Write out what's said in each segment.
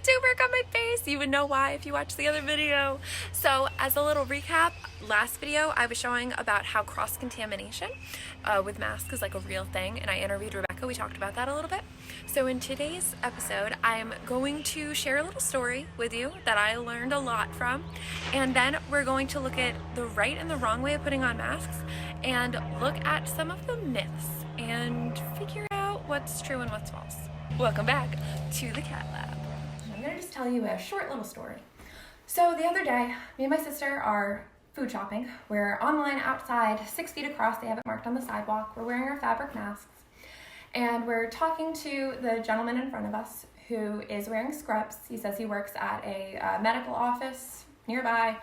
turmeric on my face. You would know why if you watched the other video. So as a little recap, last video I was showing about how cross-contamination with masks is like a real thing, and I interviewed Rebecca. We talked about that a little bit. So in today's episode, I am going to share a little story with you that I learned a lot from, and then we're going to look at the right and the wrong way of putting on masks and look at some of the myths and figure out what's true and what's false. Welcome back to the Cat Lab. I'm gonna just tell you a short little story. So the other day, me and my sister are food shopping. We're online outside, 6 feet across. They have it marked on the sidewalk. We're wearing our fabric masks. And we're talking to the gentleman in front of us who is wearing scrubs. He says he works at a medical office nearby.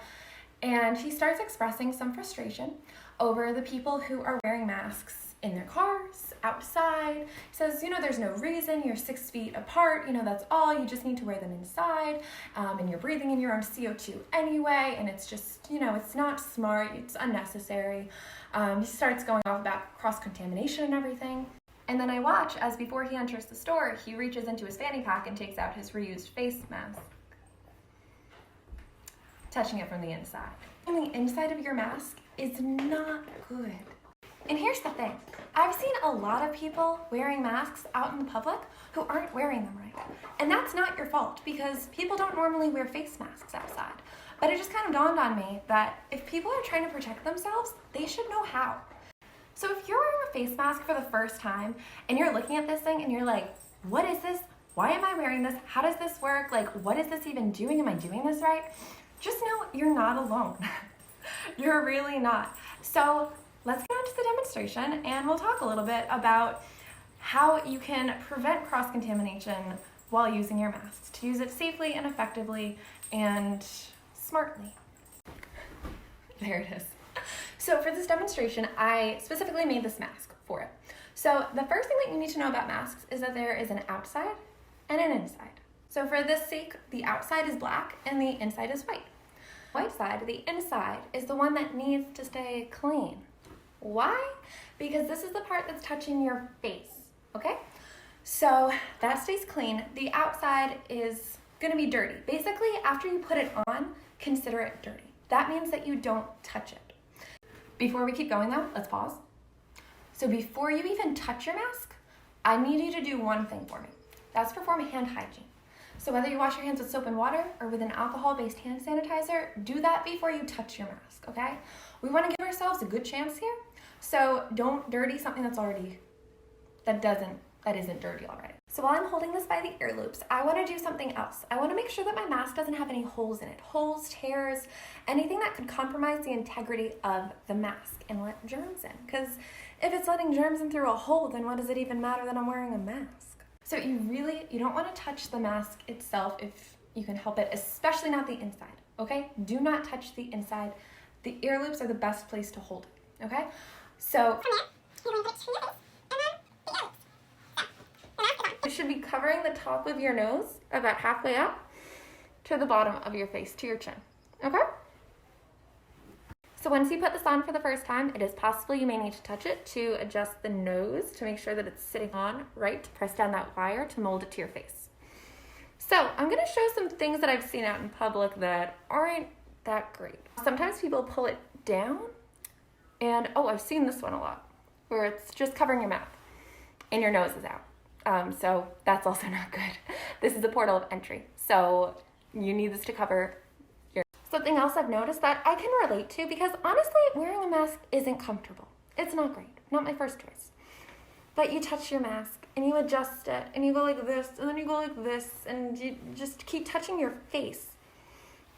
And he starts expressing some frustration over the people who are wearing masks in their cars, outside. He says, there's no reason, you're 6 feet apart, that's all, you just need to wear them inside, and you're breathing in your own CO2 anyway, and it's just, it's not smart, it's unnecessary. He starts going off about cross-contamination and everything. And then I watch as before he enters the store, he reaches into his fanny pack and takes out his reused face mask, touching it from the inside. And the inside of your mask is not good. And here's the thing, I've seen a lot of people wearing masks out in the public who aren't wearing them right. And that's not your fault, because people don't normally wear face masks outside. But it just kind of dawned on me that if people are trying to protect themselves, they should know how. So if you're wearing a face mask for the first time and you're looking at this thing and you're like, what is this? Why am I wearing this? How does this work? Like, what is this even doing? Am I doing this right? Just know you're not alone. You're really not. So let's get on to the demonstration and we'll talk a little bit about how you can prevent cross-contamination while using your masks, to use it safely and effectively and smartly. There it is. So for this demonstration, I specifically made this mask for it. So the first thing that you need to know about masks is that there is an outside and an inside. So for this sake, the outside is black and the inside is white. White side, the inside, is the one that needs to stay clean. Why? Because this is the part that's touching your face, okay? So that stays clean. The outside is gonna be dirty. Basically, after you put it on, consider it dirty. That means that you don't touch it. Before we keep going though, let's pause. So before you even touch your mask, I need you to do one thing for me. That's perform hand hygiene. So whether you wash your hands with soap and water or with an alcohol-based hand sanitizer, do that before you touch your mask, okay? We wanna give ourselves a good chance here. So don't dirty something that isn't dirty already. So while I'm holding this by the ear loops, I want to do something else. I want to make sure that my mask doesn't have any holes in it. Holes, tears, anything that could compromise the integrity of the mask and let germs in. Because if it's letting germs in through a hole, then what does it even matter that I'm wearing a mask? So you don't want to touch the mask itself if you can help it, especially not the inside, okay? Do not touch the inside. The ear loops are the best place to hold it, okay? So you should be covering the top of your nose about halfway up to the bottom of your face, to your chin, okay? So once you put this on for the first time, it is possible you may need to touch it to adjust the nose to make sure that it's sitting on right, to press down that wire to mold it to your face. So I'm gonna show some things that I've seen out in public that aren't that great. Sometimes people pull it down and, I've seen this one a lot, where it's just covering your mouth and your nose is out. So that's also not good. This is a portal of entry. So you need this to cover your... Something else I've noticed that I can relate to, because honestly, wearing a mask isn't comfortable. It's not great, not my first choice. But you touch your mask and you adjust it and you go like this and then you go like this and you just keep touching your face.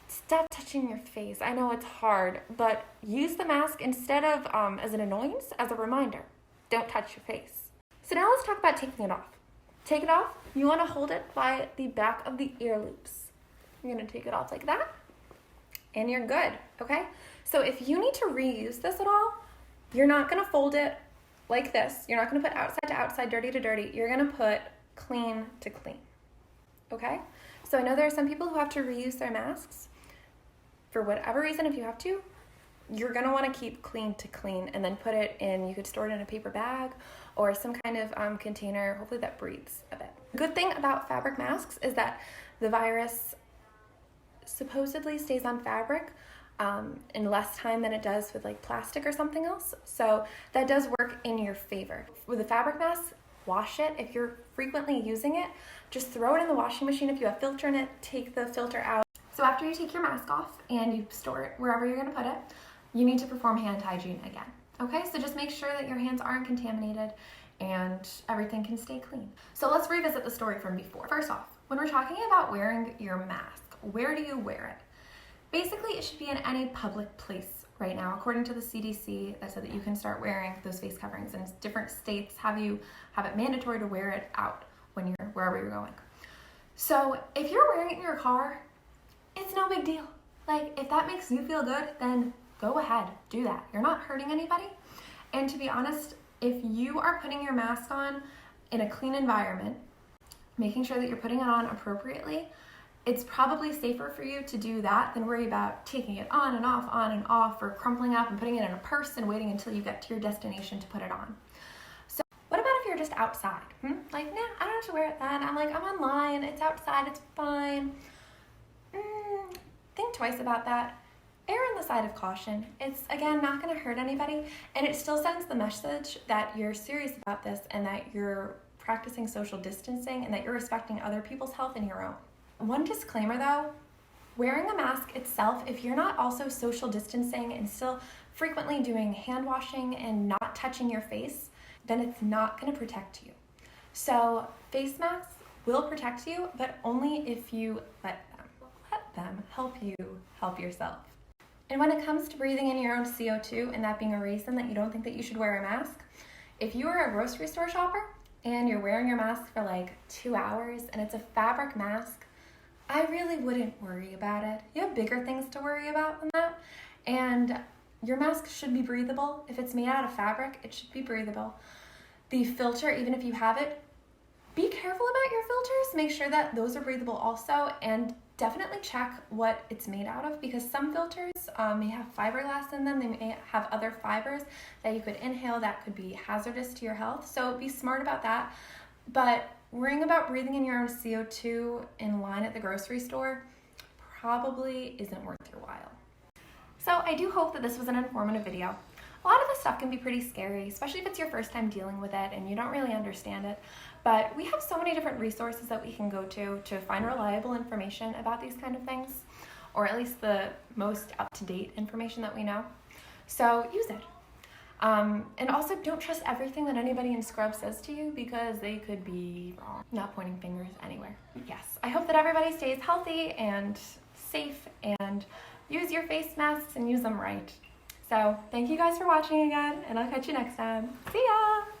Stop touching your face. I know it's hard, but use the mask instead of as an annoyance, as a reminder. Don't touch your face. So now let's talk about taking it off. Take it off. You want to hold it by the back of the ear loops. You're going to take it off like that, and you're good, okay? So if you need to reuse this at all, you're not going to fold it like this. You're not going to put outside to outside, dirty to dirty. You're going to put clean to clean, okay? So I know there are some people who have to reuse their masks. For whatever reason, if you have to, you're gonna wanna keep clean to clean and then put it in, you could store it in a paper bag or some kind of container, hopefully that breathes a bit. The good thing about fabric masks is that the virus supposedly stays on fabric in less time than it does with like plastic or something else. So that does work in your favor. With a fabric mask, wash it. If you're frequently using it, just throw it in the washing machine. If you have filter in it, take the filter out. So after you take your mask off and you store it wherever you're going to put it, you need to perform hand hygiene again. Okay, so just make sure that your hands aren't contaminated and everything can stay clean. So let's revisit the story from before. First off, when we're talking about wearing your mask, where do you wear it? Basically, it should be in any public place right now. According to the CDC, that said that you can start wearing those face coverings, and different states have it mandatory to wear it out when you're wherever you're going. So if you're wearing it in your car, it's no big deal. Like, if that makes you feel good, then go ahead, do that. You're not hurting anybody. And to be honest, if you are putting your mask on in a clean environment, making sure that you're putting it on appropriately, it's probably safer for you to do that than worry about taking it on and off, or crumpling up and putting it in a purse and waiting until you get to your destination to put it on. So what about if you're just outside? Like, nah, I don't have to wear it then. I'm online, it's outside, it's fine. Think twice about that. Err on the side of caution. It's, again, not going to hurt anybody, and it still sends the message that you're serious about this and that you're practicing social distancing and that you're respecting other people's health and your own. One disclaimer though, wearing a mask itself, if you're not also social distancing and still frequently doing hand washing and not touching your face, then it's not going to protect you. So face masks will protect you, but only if you let them help you help yourself. And when it comes to breathing in your own CO2 and that being a reason that you don't think that you should wear a mask, if you are a grocery store shopper and you're wearing your mask for like 2 hours and it's a fabric mask, I really wouldn't worry about it. You have bigger things to worry about than that. And your mask should be breathable. If it's made out of fabric, it should be breathable. The filter, even if you have it, be careful about your filters. Make sure that those are breathable also, and definitely check what it's made out of, because some filters may have fiberglass in them. They may have other fibers that you could inhale that could be hazardous to your health. So be smart about that. But worrying about breathing in your own CO2 in line at the grocery store probably isn't worth your while. So I do hope that this was an informative video. A lot of this stuff can be pretty scary, especially if it's your first time dealing with it and you don't really understand it. But we have so many different resources that we can go to find reliable information about these kind of things, or at least the most up-to-date information that we know. So use it. And also don't trust everything that anybody in Scrub says to you, because they could be wrong. Not pointing fingers anywhere. Yes, I hope that everybody stays healthy and safe, and use your face masks and use them right. So thank you guys for watching again, and I'll catch you next time. See ya!